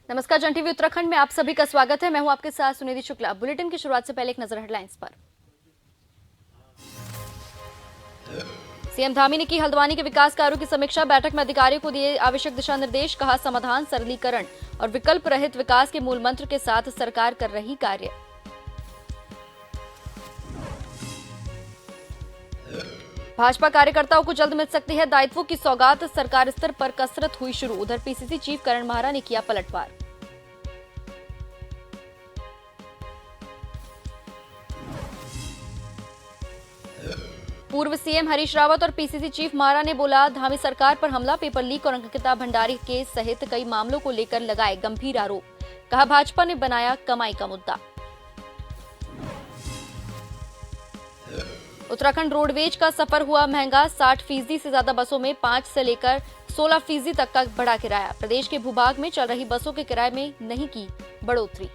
नमस्कार, जन टीवी उत्तराखंड में आप सभी का स्वागत है। मैं हूं आपके साथ सुनिधि शुक्ला। बुलेटिन की शुरुआत से पहले एक नजर हेडलाइंस पर। सीएम धामी ने की हल्द्वानी के विकास कार्यों की समीक्षा। बैठक में अधिकारियों को दिए आवश्यक दिशा निर्देश। कहा, समाधान, सरलीकरण और विकल्प रहित विकास के मूल मंत्र के साथ सरकार कर रही कार्य। भाजपा कार्यकर्ताओं को जल्द मिल सकती है दायित्वों की सौगात। सरकार स्तर पर कसरत हुई शुरू। उधर पीसीसी चीफ करण महारा ने किया पलटवार। पूर्व सीएम हरीश रावत और पीसीसी चीफ महारा ने बोला, धामी सरकार पर हमला, पेपर लीक और अंकिता भंडारी केस सहित कई मामलों को लेकर लगाए गंभीर आरोप। कहा, भाजपा ने बनाया कमाई का मुद्दा। उत्तराखंड रोडवेज का सफर हुआ महंगा। 60% से ज्यादा बसों में 5 से लेकर 16% तक का बढ़ा किराया। प्रदेश के भूभाग में चल रही बसों के किराए में नहीं की बढ़ोतरी।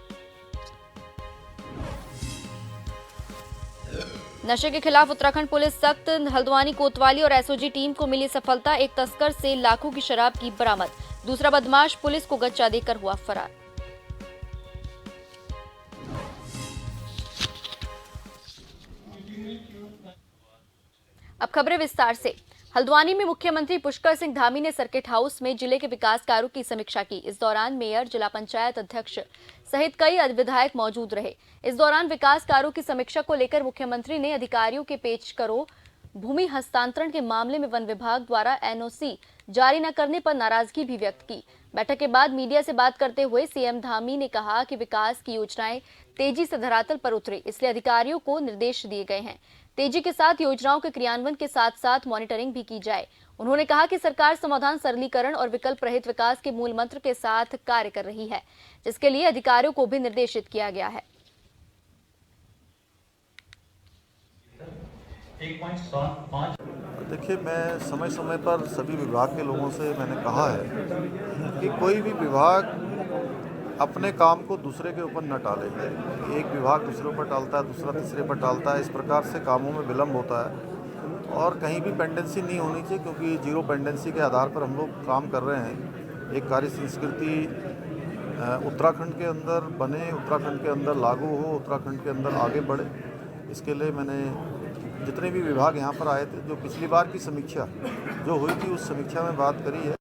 नशे के खिलाफ उत्तराखंड पुलिस सख्त। हल्द्वानी, कोतवाली और एसओजी टीम को मिली सफलता। एक तस्कर से लाखों की शराब की बरामद। दूसरा बदमाश पुलिस को गच्चा देकर हुआ फरार। अब खबरें विस्तार से। हल्द्वानी में मुख्यमंत्री पुष्कर सिंह धामी ने सर्किट हाउस में जिले के विकास कार्यों की समीक्षा की। इस दौरान मेयर, जिला पंचायत अध्यक्ष सहित कई विधायक मौजूद रहे। इस दौरान विकास कार्यों की समीक्षा को लेकर मुख्यमंत्री ने अधिकारियों के पेश करो भूमि हस्तांतरण के मामले में वन विभाग द्वारा एनओसी जारी न करने पर नाराजगी भी व्यक्त की। बैठक के बाद मीडिया से बात करते हुए सीएम धामी ने कहा कि विकास की योजनाएं तेजी से धरातल पर उतरे, इसलिए अधिकारियों को निर्देश दिए गए हैं। तेजी के साथ योजनाओं के क्रियान्वयन के साथ साथ मॉनिटरिंग भी की जाए। उन्होंने कहा कि सरकार समाधान, सरलीकरण और विकल्प रहित विकास के मूल मंत्र के साथ कार्य कर रही है, जिसके लिए अधिकारियों को भी निर्देशित किया गया है। 1.75 देखिए, मैं समय समय पर सभी विभाग के लोगों से मैंने कहा है कि कोई भी विभाग अपने काम को दूसरे के ऊपर न टाले। एक विभाग दूसरे पर टालता है, दूसरा तीसरे पर टालता है। इस प्रकार से कामों में विलम्ब होता है और कहीं भी पेंडेंसी नहीं होनी चाहिए, क्योंकि जीरो पेंडेंसी के आधार पर हम लोग काम कर रहे हैं। एक कार्य संस्कृति उत्तराखंड के अंदर बने, उत्तराखंड के अंदर लागू हो, उत्तराखंड के अंदर आगे बढ़े। इसके लिए मैंने जितने भी विभाग यहाँ पर आए थे, जो पिछली बार की समीक्षा जो हुई थी, उस समीक्षा में बात करी है।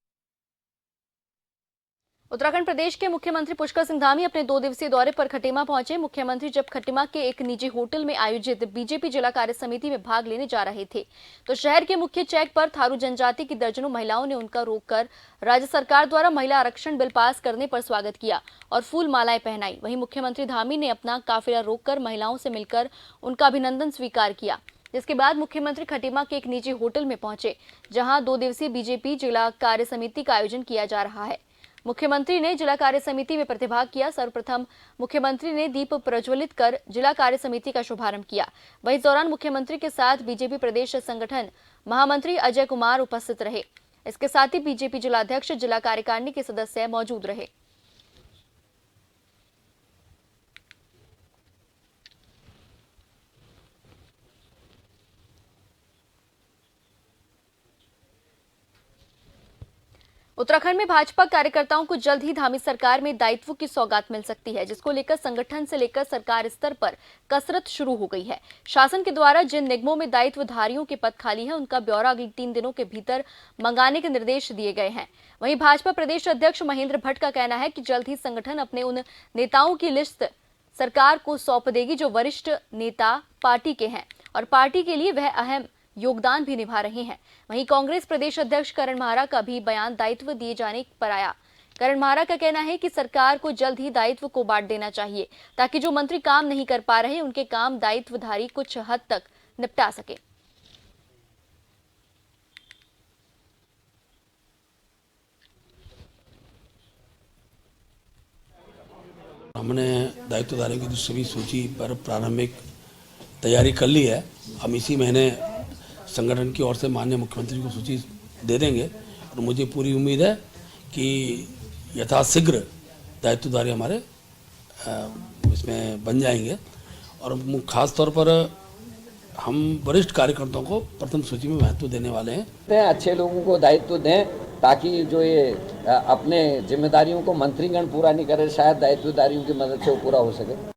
उत्तराखंड प्रदेश के मुख्यमंत्री पुष्कर सिंह धामी अपने 2 दिवसीय दौरे पर खटीमा पहुंचे। मुख्यमंत्री जब खटीमा के एक निजी होटल में आयोजित बीजेपी जिला कार्य समिति में भाग लेने जा रहे थे, तो शहर के मुख्य चौक पर थारू जनजाति की दर्जनों महिलाओं ने उनका रोककर राज्य सरकार द्वारा महिला आरक्षण बिल पास करने पर स्वागत किया और फूल मालाएं पहनाई। वहीं मुख्यमंत्री धामी ने अपना काफिला रोककर महिलाओं से मिलकर उनका अभिनंदन स्वीकार किया, जिसके बाद मुख्यमंत्री खटीमा के एक निजी होटल में पहुंचे, जहां 2 दिवसीय बीजेपी जिला कार्य समिति का आयोजन किया जा रहा है। मुख्यमंत्री ने जिला कार्य समिति में प्रतिभाग किया। सर्वप्रथम मुख्यमंत्री ने दीप प्रज्वलित कर जिला कार्य समिति का शुभारंभ किया। वहीं इस दौरान मुख्यमंत्री के साथ बीजेपी प्रदेश संगठन महामंत्री अजय कुमार उपस्थित रहे। इसके साथ ही बीजेपी जिलाध्यक्ष, जिला कार्यकारिणी के सदस्य मौजूद रहे। उत्तराखंड में भाजपा कार्यकर्ताओं को जल्द ही धामी सरकार में दायित्व की सौगात मिल सकती है, जिसको लेकर संगठन से लेकर सरकार स्तर पर कसरत शुरू हो गई है। शासन के द्वारा जिन निगमों में दायित्वधारियों के पद खाली है, उनका ब्यौरा अगले 3 दिनों के भीतर मंगाने के निर्देश दिए गए हैं। वहीं भाजपा प्रदेश अध्यक्ष महेंद्र भट्ट का कहना है कि जल्द ही संगठन अपने उन नेताओं की लिस्ट सरकार को सौंप देगी जो वरिष्ठ नेता पार्टी के हैं और पार्टी के लिए वह अहम योगदान भी निभा रहे हैं। वहीं कांग्रेस प्रदेश अध्यक्ष करण महारा का भी बयान दायित्व दिए जाने पर आया। करण महारा का कहना है कि सरकार को जल्द ही दायित्व को बांट देना चाहिए, ताकि जो मंत्री काम नहीं कर पा रहे, उनके काम दायित्वधारी कुछ हद तक निपटा सके। हमने दायित्वधारियों की सभी सूची पर प्रारंभिक तैयारी कर ली है। हम इसी महीने संगठन की ओर से माननीय मुख्यमंत्री को सूची दे देंगे और मुझे पूरी उम्मीद है कि यथाशीघ्र दायित्वधारी हमारे इसमें बन जाएंगे और खास तौर पर हम वरिष्ठ कार्यकर्ताओं को प्रथम सूची में महत्व देने वाले हैं। अच्छे लोगों को दायित्व दें ताकि जो ये अपने जिम्मेदारियों को मंत्रीगण पूरा नहीं करे, शायद दायित्वदारियों की मदद से वो पूरा हो सके।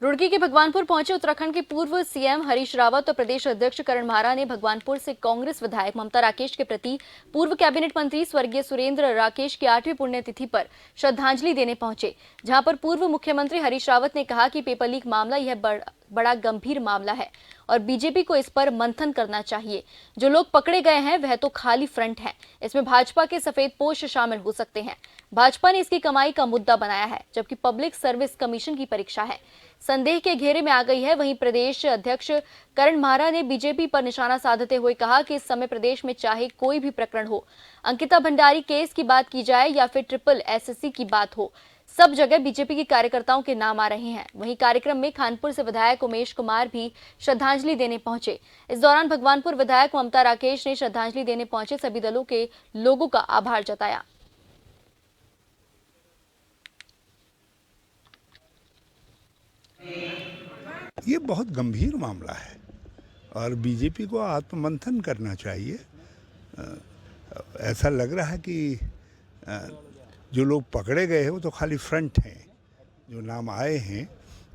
रुड़की के भगवानपुर पहुंचे उत्तराखंड के पूर्व सीएम हरीश रावत और प्रदेश अध्यक्ष करण मारा ने भगवानपुर से कांग्रेस विधायक ममता राकेश के प्रति पूर्व कैबिनेट मंत्री स्वर्गीय सुरेंद्र राकेश की 8वीं पुण्यतिथि पर श्रद्धांजलि देने पहुंचे, जहां पर पूर्व मुख्यमंत्री हरीश रावत ने कहा कि पेपर लीक मामला यह बड़ा गंभीर मामला है और बीजेपी को इस पर मंथन करना चाहिए। जो लोग पकड़े गए हैं वह तो खाली फ्रंट है, इसमें भाजपा के सफेदपोश शामिल हो सकते हैं। भाजपा ने इसकी कमाई का मुद्दा बनाया है, जबकि पब्लिक सर्विस कमीशन की परीक्षा है संदेह के घेरे में आ गई है। वहीं प्रदेश अध्यक्ष करण मारा ने बीजेपी पर निशाना साधते हुए कहा कि इस समय प्रदेश में चाहे कोई भी प्रकरण हो, अंकिता भंडारी केस की बात की जाए या फिर ट्रिपल एसएससी की बात हो, सब जगह बीजेपी के कार्यकर्ताओं के नाम आ रहे हैं। वहीं कार्यक्रम में खानपुर से विधायक उमेश कुमार भी श्रद्धांजलि देने पहुंचे। इस दौरान भगवानपुर विधायक ममता राकेश ने श्रद्धांजलि देने पहुंचे सभी दलों के लोगों का आभार जताया। ये बहुत गंभीर मामला है और बीजेपी को आत्ममंथन करना चाहिए। ऐसा लग रहा है कि जो लोग पकड़े गए हैं वो तो खाली फ्रंट हैं, जो नाम आए हैं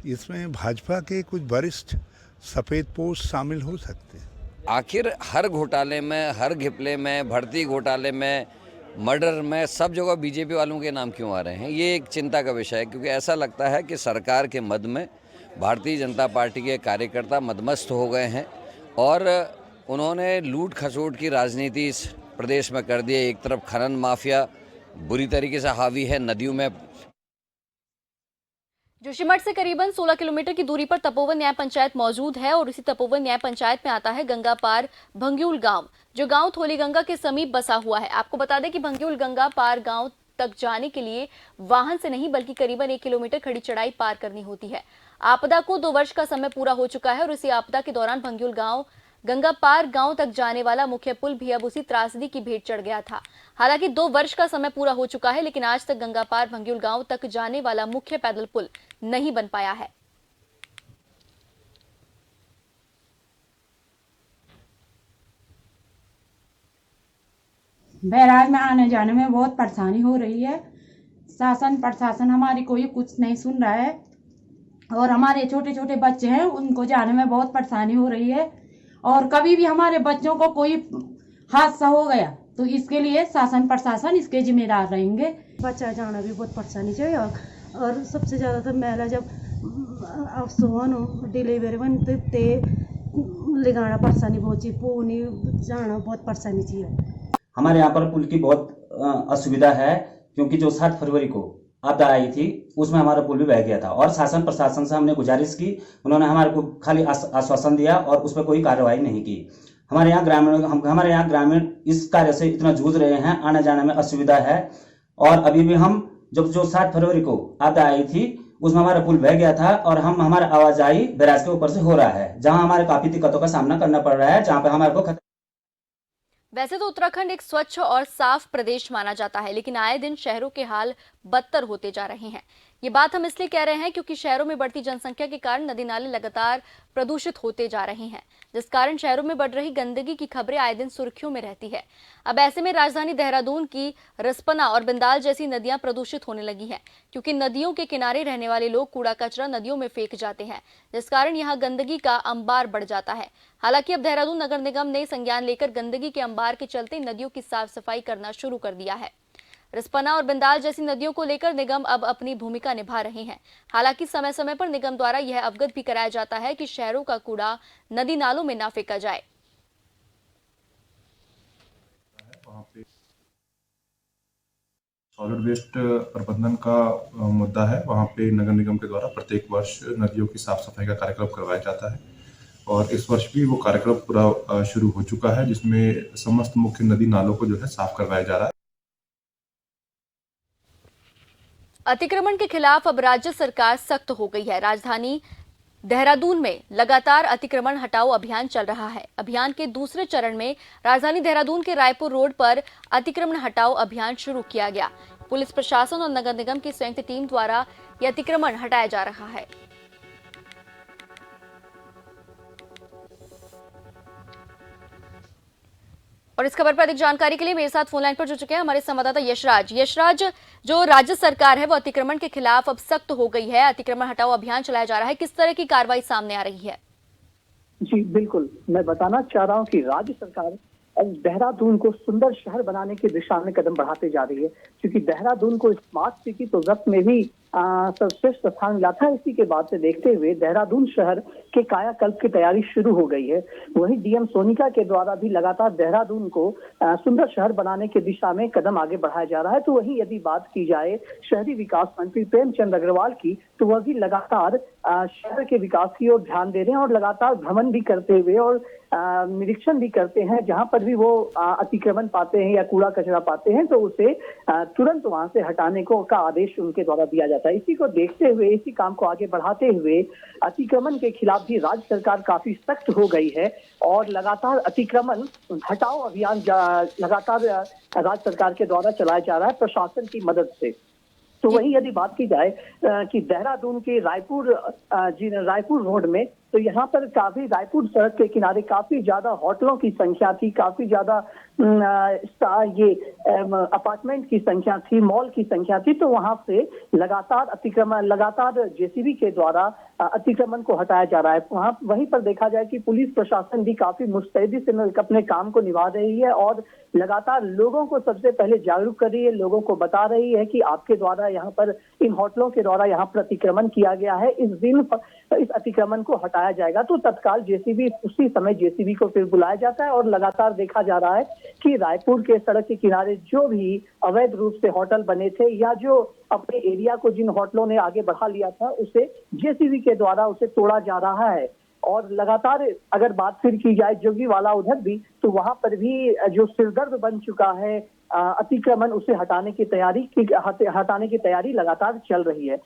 इसमें भाजपा के कुछ वरिष्ठ सफेदपोश शामिल हो सकते हैं। आखिर हर घोटाले में, हर घिपले में, भर्ती घोटाले में, मर्डर में, सब जगह बीजेपी वालों के नाम क्यों आ रहे हैं, ये एक चिंता का विषय है। क्योंकि ऐसा लगता है कि सरकार के मद में भारतीय जनता पार्टी के कार्यकर्ता मदमस्त हो गए हैं और उन्होंने लूट खसोट की राजनीति इस प्रदेश में कर दी है। एक तरफ खनन माफिया बुरी तरीके से हावी है, नदियों में। जोशीमठ से करीबन 16 किलोमीटर की दूरी पर तपोवन न्याय पंचायत मौजूद है और इसी तपोवन न्याय पंचायत में आता है गंगा पार भंग्यूल गांव, जो गांव थोली गंगा के समीप बसा हुआ है। आपको बता दें कि भंग्यूल गंगा पार गांव तक जाने के लिए वाहन से नहीं बल्कि करीबन 1 किलोमीटर खड़ी चढ़ाई पार करनी होती है। आपदा को 2 वर्ष का समय पूरा हो चुका है और इसी आपदा के दौरान भंग्यूल गांव गंगा पार गांव तक जाने वाला मुख्य पुल भी अब उसी त्रासदी की भेंट चढ़ गया था। हालांकि 2 वर्ष का समय पूरा हो चुका है, लेकिन आज तक गंगा पार भंग्यूल गांव तक जाने वाला मुख्य पैदल पुल नहीं बन पाया है। बैराज में आने जाने में बहुत परेशानी हो रही है। शासन प्रशासन हमारी कोई कुछ नहीं सुन रहा है और हमारे छोटे छोटे बच्चे हैं, उनको जाने में बहुत परेशानी हो रही है और कभी भी हमारे बच्चों को कोई हादसा हो गया तो इसके लिए शासन प्रशासन इसके जिम्मेदार रहेंगे। बच्चा जाना भी बहुत परेशानी चाहिए और सबसे ज़्यादा तो महिला जब सोहन डिलीवरी बनते ते लगाना परेशानी बहुत चाहिए, पूनी जाना बहुत परेशानी चाहिए। हमारे यहाँ पर पुल की बहुत असुविधा है क्योंकि जो 7 फरवरी को आपदा आई थी उसमें हमारा पुल भी बह गया था और शासन प्रशासन से हमने गुजारिश की, उन्होंने हमारे को खाली आश्वासन दिया और उस पर कोई कार्रवाई नहीं की। हमारे यहाँ ग्रामीण इस कार्य से इतना जूझ रहे हैं, आने जाने में असुविधा है और अभी भी हम जो 7 फरवरी को आपदा आई थी उसमें हमारा पुल बह गया था और हमारा आवाजाही बैराज के ऊपर से हो रहा है, जहाँ हमारे काफी दिक्कतों का सामना करना पड़ रहा है, जहाँ पे हमारे को वैसे तो उत्तराखंड एक स्वच्छ और साफ प्रदेश माना जाता है, लेकिन आए दिन शहरों के हाल बदतर होते जा रहे हैं। ये बात हम इसलिए कह रहे हैं क्योंकि शहरों में बढ़ती जनसंख्या के कारण नदी नाले लगातार प्रदूषित होते जा रहे हैं, जिस कारण शहरों में बढ़ रही गंदगी की खबरें आए दिन सुर्खियों में रहती है। अब ऐसे में राजधानी देहरादून की रिस्पना और बिंदाल जैसी नदियां प्रदूषित होने लगी हैं, क्योंकि नदियों के किनारे रहने वाले लोग कूड़ा कचरा नदियों में फेंक जाते हैं, जिस कारण यहाँ गंदगी का अंबार बढ़ जाता है। हालांकि अब देहरादून नगर निगम ने संज्ञान लेकर गंदगी के अंबार के चलते नदियों की साफ सफाई करना शुरू कर दिया है। रिस्पना और बिंदाल जैसी नदियों को लेकर निगम अब अपनी भूमिका निभा रहे हैं। हालांकि समय समय पर निगम द्वारा यह अवगत भी कराया जाता है कि शहरों का कूड़ा नदी नालों में ना फेंका जाए। सॉलिड वेस्ट प्रबंधन का मुद्दा है, वहाँ पे नगर निगम के द्वारा प्रत्येक वर्ष नदियों की साफ सफाई का कार्यक्रम करवाया जाता है और इस वर्ष भी वो कार्यक्रम पूरा शुरू हो चुका है, जिसमें समस्त मुख्य नदी नालों को जो है साफ करवाया जा रहा है। अतिक्रमण के खिलाफ अब राज्य सरकार सख्त हो गई है। राजधानी देहरादून में लगातार अतिक्रमण हटाओ अभियान चल रहा है। अभियान के दूसरे चरण में राजधानी देहरादून के रायपुर रोड पर अतिक्रमण हटाओ अभियान शुरू किया गया। पुलिस प्रशासन और नगर निगम की संयुक्त टीम द्वारा यह अतिक्रमण हटाया जा रहा है। और इस खबर पर अधिक जानकारी के लिए मेरे साथ फोन लाइन पर जुड़ चुके हैं हमारे संवाददाता यशराज। यशराज, जो राज्य सरकार है वो अतिक्रमण के खिलाफ अब सख्त हो गई है, अतिक्रमण हटाओ अभियान चलाया जा रहा है, किस तरह की कार्रवाई सामने आ रही है? जी बिल्कुल, मैं बताना चाह रहा हूँ कि राज्य सरकार अब देहरादून को सुंदर शहर बनाने की दिशा में कदम बढ़ाते जा रही है, क्योंकि देहरादून को स्मार्ट सिटी प्रोजेक्ट में भी सर्वश्रेष्ठ स्थान मिला था। इसी के बाद से देखते हुए देहरादून शहर के कायाकल्प की तैयारी शुरू हो गई है। वहीं डीएम सोनिका के द्वारा भी लगातार देहरादून को सुंदर शहर बनाने की दिशा में कदम आगे बढ़ाया जा रहा है। तो वहीं यदि बात की जाए शहरी विकास मंत्री प्रेमचंद अग्रवाल की, तो वह भी लगातार शहर के विकास की ओर ध्यान दे रहे हैं और लगातार भ्रमण भी करते हुए और निरीक्षण भी करते हैं। जहां पर भी वो अतिक्रमण पाते हैं या कूड़ा कचरा पाते हैं तो उसे तुरंत वहां से हटाने को का आदेश उनके द्वारा दिया जाता है। इसी को देखते हुए, इसी काम को आगे बढ़ाते हुए अतिक्रमण के खिलाफ भी राज्य सरकार काफी सख्त हो गई है और लगातार अतिक्रमण हटाओ अभियान लगातार राज्य सरकार के द्वारा चलाया जा रहा है प्रशासन की मदद से। तो वही यदि बात की जाए कि देहरादून के रायपुर रोड में, तो यहाँ पर काफी रायपुर सड़क के किनारे काफी ज्यादा होटलों की संख्या थी, काफी ज्यादा ये अपार्टमेंट की संख्या थी, मॉल की संख्या थी। तो वहां से लगातार जेसीबी के द्वारा अतिक्रमण को हटाया जा रहा है। वहां वहीं पर देखा जाए कि पुलिस प्रशासन भी काफी मुस्तैदी से अपने काम को निभा रही है और लगातार लोगों को सबसे पहले जागरूक कर रही है, लोगों को बता रही है कि आपके द्वारा यहाँ पर इन होटलों के द्वारा यहाँ पर अतिक्रमण किया गया है, इस दिन इस अतिक्रमण को हटाया जाएगा। तो तत्काल जेसीबी उसी समय जेसीबी को फिर बुलाया जाता है और लगातार देखा जा रहा है कि रायपुर के सड़क के किनारे जो भी अवैध रूप से होटल बने थे या जो अपने एरिया को जिन होटलों ने आगे बढ़ा लिया था, उसे जेसीबी के द्वारा उसे तोड़ा जा रहा है। और लगातार अगर बात फिर की जाए जोगीवाला उधर भी, तो वहां पर भी जो सिरदर्द बन चुका है अतिक्रमण, उसे हटाने की तैयारी लगातार चल रही है।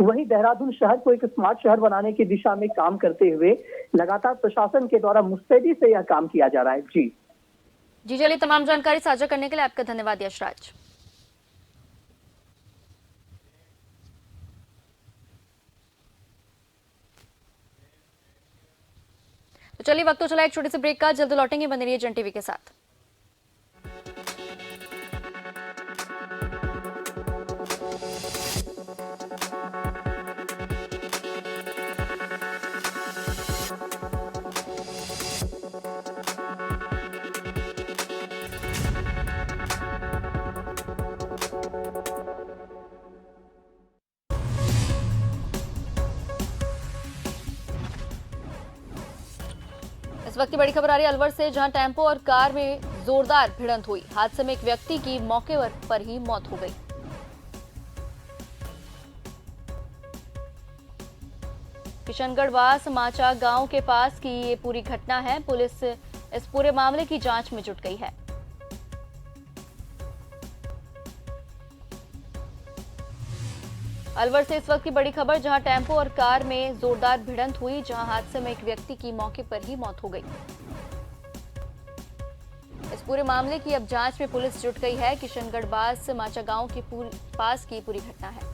वहीं देहरादून शहर को एक स्मार्ट शहर बनाने की दिशा में काम करते हुए लगातार प्रशासन के द्वारा मुस्तैदी से यह काम किया जा रहा है। जी चलिए, तमाम जानकारी साझा करने के लिए आपका धन्यवाद यशराज। तो चलिए, वक्त तो चला एक छोटे से ब्रेक का, जल्द लौटेंगे, बने रहिए जन टीवी के साथ। इस वक्त की बड़ी खबर आ रही है अलवर से, जहां टेम्पो और कार में जोरदार भिड़ंत हुई। हादसे में एक व्यक्ति की मौके पर ही मौत हो गई। किशनगढ़ वास माचा गांव के पास की ये पूरी घटना है। पुलिस इस पूरे मामले की जांच में जुट गई है। अलवर से इस वक्त की बड़ी खबर, जहां टेम्पो और कार में जोरदार भिड़ंत हुई, जहां हादसे में एक व्यक्ति की मौके पर ही मौत हो गई। इस पूरे मामले की अब जांच में पुलिस जुट गई है। किशनगढ़ बास माचा गांव के पास की पूरी घटना है।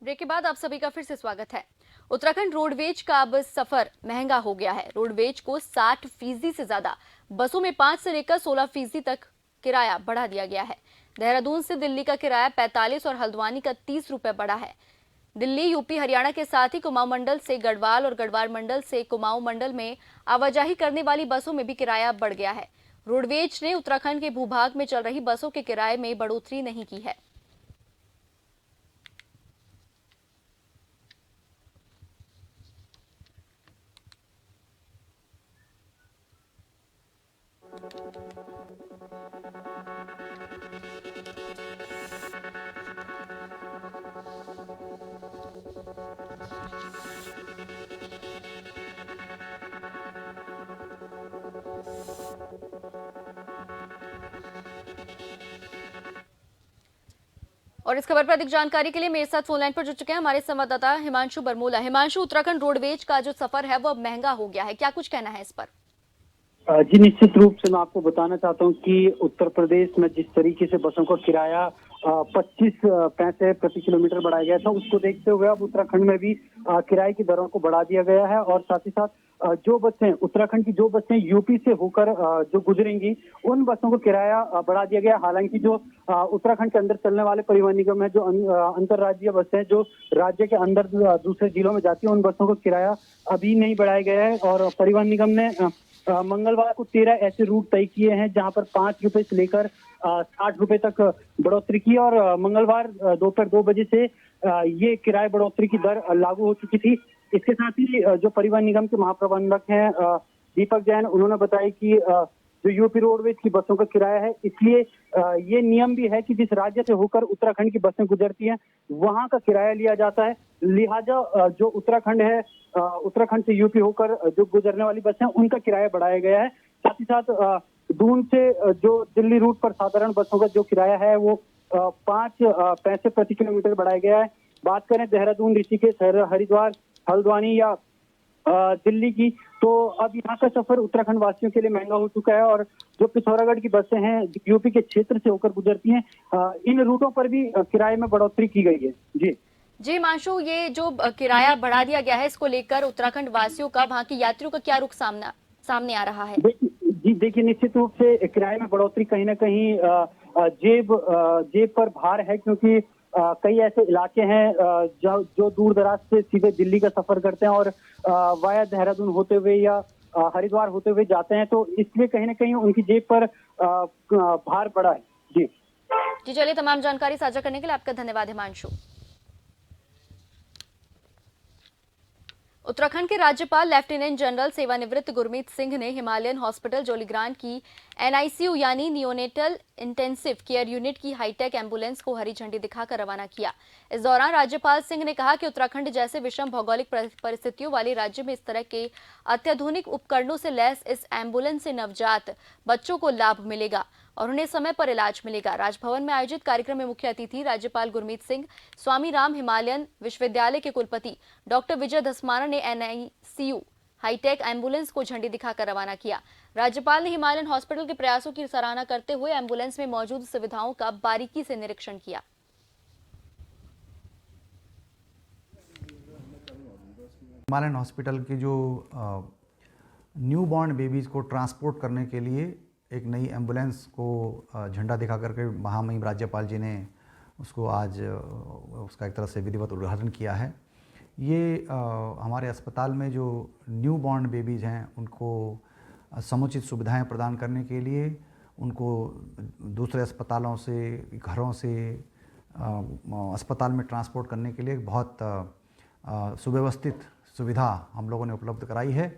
ब्रेक के बाद आप सभी का फिर से स्वागत है। उत्तराखंड रोडवेज का अब सफर महंगा हो गया है। रोडवेज को 60% से ज्यादा बसों में 5 से लेकर 16% तक किराया बढ़ा दिया गया है। देहरादून से दिल्ली का किराया 45 और हल्द्वानी का 30 रुपए बढ़ा है। दिल्ली, यूपी, हरियाणा के साथ ही कुमाऊं मंडल से गढ़वाल और गढ़वाल मंडल से कुमाऊं मंडल में आवाजाही करने वाली बसों में भी किराया बढ़ गया है। रोडवेज ने उत्तराखंड के भूभाग में चल रही बसों के किराए में बढ़ोतरी नहीं की है। और इस खबर पर अधिक जानकारी के लिए मेरे साथ फोन लाइन पर जुड़ चुके हैं हमारे संवाददाता हिमांशु बरमूला। हिमांशु, उत्तराखंड रोडवेज का जो सफर है वो अब महंगा हो गया है, क्या कुछ कहना है इस पर? जी निश्चित रूप से मैं आपको बताना चाहता हूं कि उत्तर प्रदेश में जिस तरीके से बसों का किराया 25 पैसे प्रति किलोमीटर बढ़ाया गया था, उसको देखते हुए अब उत्तराखंड में भी किराए की दरों को बढ़ा दिया गया है। और साथ ही साथ जो बसें उत्तराखंड की जो बसें यूपी से होकर जो गुजरेंगी, उन बसों को किराया बढ़ा दिया गया। हालांकि जो उत्तराखंड के अंदर चलने वाले परिवहन निगम है, जो अंतर्राज्यीय बसें जो राज्य के अंदर दूसरे जिलों में जाती है, उन बसों को किराया अभी नहीं बढ़ाया गया है। और परिवहन निगम ने मंगलवार को 13 ऐसे रूट तय किए हैं जहां पर 5 रुपए से लेकर 60 रुपए तक बढ़ोतरी की। और मंगलवार दोपहर 2 बजे से ये किराए बढ़ोतरी की दर लागू हो चुकी थी। इसके साथ ही जो परिवहन निगम के महाप्रबंधक हैं दीपक जैन, उन्होंने बताया कि जो यूपी रोडवेज की बसों का किराया है, इसलिए ये नियम भी है कि जिस राज्य से होकर उत्तराखंड की बसें गुजरती हैं वहां का किराया लिया जाता है। लिहाजा जो उत्तराखंड है, उत्तराखंड से यूपी होकर जो गुजरने वाली बसें, उनका किराया बढ़ाया गया है। साथ ही साथ दून से जो दिल्ली रूट पर साधारण बसों का जो किराया है वो 5 पैसे प्रति किलोमीटर बढ़ाया गया है। बात करें देहरादून, ऋषिकेश, हरिद्वार, हल्द्वानी या दिल्ली की, तो अब यहाँ का सफर उत्तराखंड वासियों के लिए महंगा हो चुका है। और जो पिथौरागढ़ की बसें हैं यूपी के क्षेत्र से होकर गुजरती हैं, इन रूटों पर भी किराए में बढ़ोतरी की गई है। जी हिमांशु, ये जो किराया बढ़ा दिया गया है, इसको लेकर उत्तराखंड वासियों का, वहां के यात्रियों का क्या रुख सामने आ रहा है? देखिए निश्चित रूप से किराए में बढ़ोतरी कहीं ना कहीं जेब पर भार है, क्योंकि कई ऐसे इलाके हैं जो दूर दराज से सीधे दिल्ली का सफर करते हैं और वाया देहरादून होते हुए या हरिद्वार होते हुए जाते हैं, तो इसलिए कहीं ना कहीं उनकी जेब पर भार पड़ा है। जी चलिए, तमाम जानकारी साझा करने के लिए आपका धन्यवाद हिमांशु। उत्तराखंड के राज्यपाल लेफ्टिनेंट जनरल सेवानिवृत्त गुरमीत सिंह ने हिमालयन हॉस्पिटल जोलीग्रांट की NICU यानी नियोनेटल इंटेंसिव केयर यूनिट की हाईटेक एम्बुलेंस को हरी झंडी दिखाकर रवाना किया। इस दौरान राज्यपाल सिंह ने कहा कि उत्तराखंड जैसे विषम भौगोलिक परिस्थितियों वाले राज्य में इस तरह के अत्याधुनिक उपकरणों से लैस इस एम्बुलेंस से नवजात बच्चों को लाभ मिलेगा और उन्हें समय पर इलाज मिलेगा। राजभवन में आयोजित कार्यक्रम में मुख्य अतिथि राज्यपाल गुरमीत सिंह, स्वामी राम हिमालयन विश्वविद्यालय के कुलपति डॉक्टर विजय धस्माना ने NICU हाईटेक एम्बुलेंस को झंडी दिखाकर रवाना किया। राज्यपाल ने हिमालयन हॉस्पिटल के प्रयासों की सराहना करते हुए एम्बुलेंस में मौजूद सुविधाओं का बारीकी से निरीक्षण किया। हिमालयन हॉस्पिटल की जो न्यू बॉर्न बेबीज़ को ट्रांसपोर्ट करने के लिए एक नई एम्बुलेंस को झंडा दिखा करके महामहिम राज्यपाल जी ने उसको आज उसका एक तरह से विधिवत उद्घाटन किया है। ये हमारे अस्पताल में जो न्यू बॉर्न बेबीज़ हैं उनको समुचित सुविधाएं प्रदान करने के लिए, उनको दूसरे अस्पतालों से, घरों से अस्पताल में ट्रांसपोर्ट करने के लिए बहुत सुव्यवस्थित सुविधा हम लोगों ने उपलब्ध कराई है।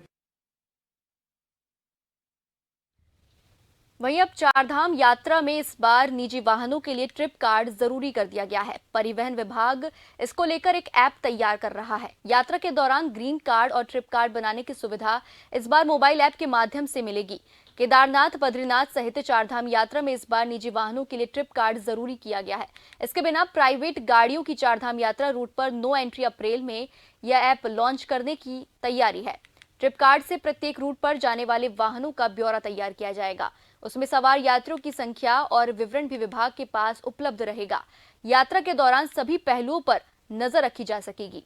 वहीं अब चारधाम यात्रा में इस बार निजी वाहनों के लिए ट्रिप कार्ड जरूरी कर दिया गया है। परिवहन विभाग इसको लेकर एक ऐप तैयार कर रहा है। यात्रा के दौरान ग्रीन कार्ड और ट्रिप कार्ड बनाने की सुविधा इस बार मोबाइल ऐप के माध्यम से मिलेगी। केदारनाथ, बद्रीनाथ सहित चारधाम यात्रा में इस बार निजी वाहनों के लिए ट्रिप कार्ड जरूरी किया गया है। इसके बिना प्राइवेट गाड़ियों की चारधाम यात्रा रूट पर नो एंट्री अप्रैल में यह ऐप लॉन्च करने की तैयारी है। ट्रिप कार्ड से प्रत्येक रूट पर जाने वाले वाहनों का ब्यौरा तैयार किया जाएगा। उसमें सवार यात्रियों की संख्या और विवरण भी विभाग के पास उपलब्ध रहेगा। यात्रा के दौरान सभी पहलुओं पर नजर रखी जा सकेगी।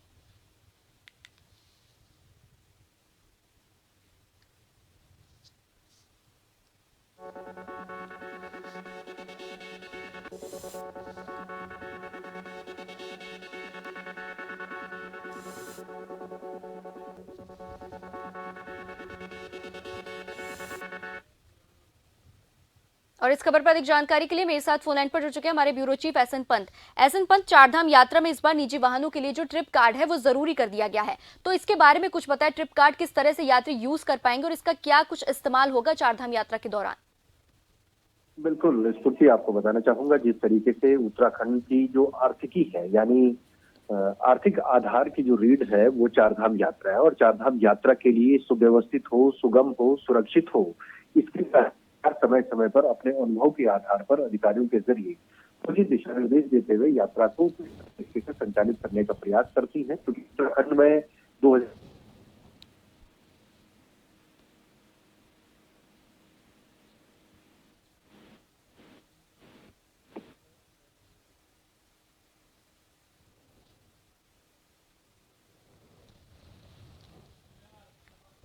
और इस खबर पर अधिक जानकारी के लिए मेरे साथ फोन लाइन पर जुड़ चुके हैं हमारे bureau chief SN Pant. SN Pant, Chardham यात्रा में इस बार निजी वाहनों के लिए जो ट्रिप कार्ड है वो जरूरी कर दिया गया है, तो इसके बारे में कुछ बताएं। ट्रिप कार्ड किस तरह से यात्री यूज कर पाएंगे और इसका क्या कुछ इस्तेमाल होगा चारधाम यात्रा के दौरान? बिल्कुल स्फूर्ति, आपको बताना चाहूंगा जिस तरीके से उत्तराखंड की जो आर्थिकी है, यानी आर्थिक आधार की जो रीढ़ है वो चारधाम यात्रा है, और चारधाम यात्रा के लिए सुव्यवस्थित हो, सुगम हो, सुरक्षित हो, इसके समय समय पर अपने अनुभव के आधार पर अधिकारियों के जरिए मुझे दिशा निर्देश देते हुए यात्रा को तरीके से संचालित करने का प्रयास करती है। क्योंकि उत्तराखंड में 2000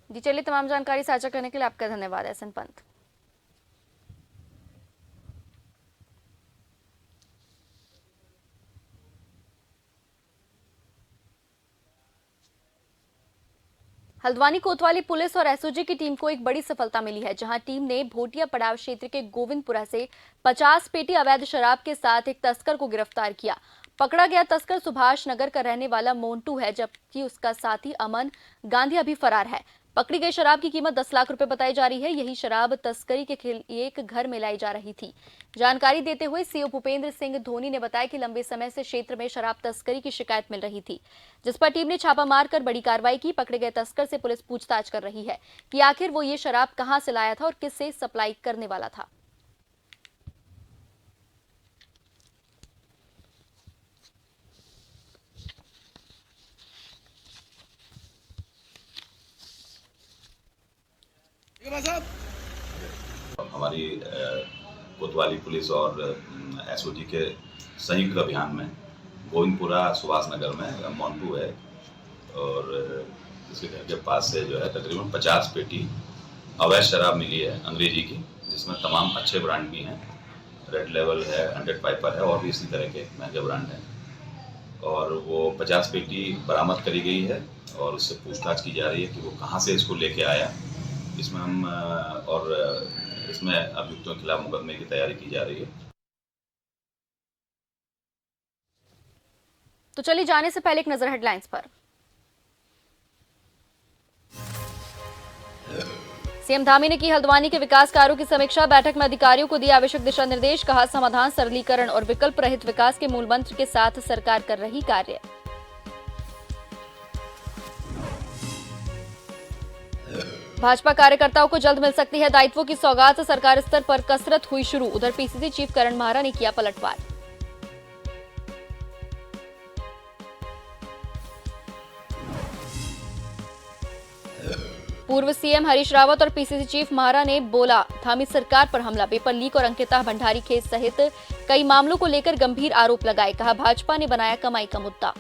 जी चलिए, तमाम जानकारी साझा करने के लिए आपका धन्यवाद एसएन पंत। हल्द्वानी कोतवाली पुलिस और एसओजी की टीम को एक बड़ी सफलता मिली है, जहां टीम ने भोटिया पड़ाव क्षेत्र के गोविंदपुरा से 50 पेटी अवैध शराब के साथ एक तस्कर को गिरफ्तार किया। पकड़ा गया तस्कर सुभाष नगर का रहने वाला मोन्टू है, जबकि उसका साथी अमन गांधी अभी फरार है। पकड़ी गई शराब की कीमत 10 लाख रुपए बताई जा रही है। यही शराब तस्करी के लिए एक घर में लाई जा रही थी। जानकारी देते हुए सीओ भूपेंद्र सिंह धोनी ने बताया कि लंबे समय से क्षेत्र में शराब तस्करी की शिकायत मिल रही थी, जिस पर टीम ने छापा मारकर बड़ी कार्रवाई की। पकड़े गए तस्कर से पुलिस पूछताछ कर रही है कि आखिर वो ये शराब कहां से लाया था और किससे सप्लाई करने वाला था। हमारी कोतवाली पुलिस और एसओजी के संयुक्त अभियान में गोविंदपुरा सुभाष नगर में मोन्टू है और इसके घर के पास से जो है तकरीबन 50 पेटी अवैध शराब मिली है अंग्रेजी की, जिसमें तमाम अच्छे ब्रांड की हैं। रेड लेवल है, 100 पाइपर है और भी इसी तरह के महंगे ब्रांड हैं। और वो 50 पेटी बरामद करी गई है और उससे पूछताछ की जा रही है कि वो कहाँ से इसको लेके आया। इसमें हम और इसमें अभियुक्तों के खिलाफ मुकदमे की तैयारी की जा रही है। तो चलिए जाने से पहले एक नजर हेडलाइंस पर। सीएम धामी ने की हल्द्वानी के विकास कार्यों की समीक्षा। बैठक में अधिकारियों को दिए आवश्यक दिशा निर्देश। कहा, समाधान, सरलीकरण और विकल्प रहित विकास के मूल मंत्र के साथ सरकार कर रही कार्य। भाजपा कार्यकर्ताओं को जल्द मिल सकती है दायित्वों की सौगात। सरकार स्तर पर कसरत हुई शुरू। उधर पीसीसी चीफ करण माहरा ने किया पलटवार। पूर्व सीएम हरीश रावत और पीसीसी चीफ माहरा ने बोला, धामी सरकार पर हमला, पेपर लीक और अंकिता भंडारी केस सहित कई मामलों को लेकर गंभीर आरोप लगाए। कहा, भाजपा ने बनाया कमाई का मुद्दा।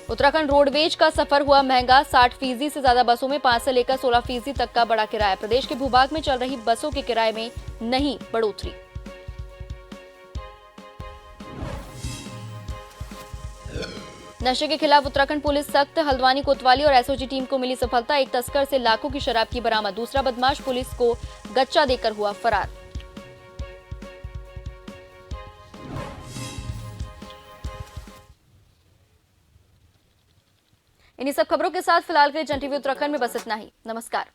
उत्तराखंड रोडवेज का सफर हुआ महंगा। 60% से ज्यादा बसों में 5 से लेकर 16% तक का बढ़ा किराया। प्रदेश के भूभाग में चल रही बसों के किराए में नहीं बढ़ोतरी। नशे के खिलाफ उत्तराखंड पुलिस सख्त। हल्द्वानी कोतवाली और एसओजी टीम को मिली सफलता। एक तस्कर से लाखों की शराब की बरामद। दूसरा बदमाश पुलिस को गच्चा देकर हुआ फरार। इन्हीं सब खबरों के साथ फिलहाल के लिए जन टीवी उत्तराखंड में बस इतना ही। नमस्कार।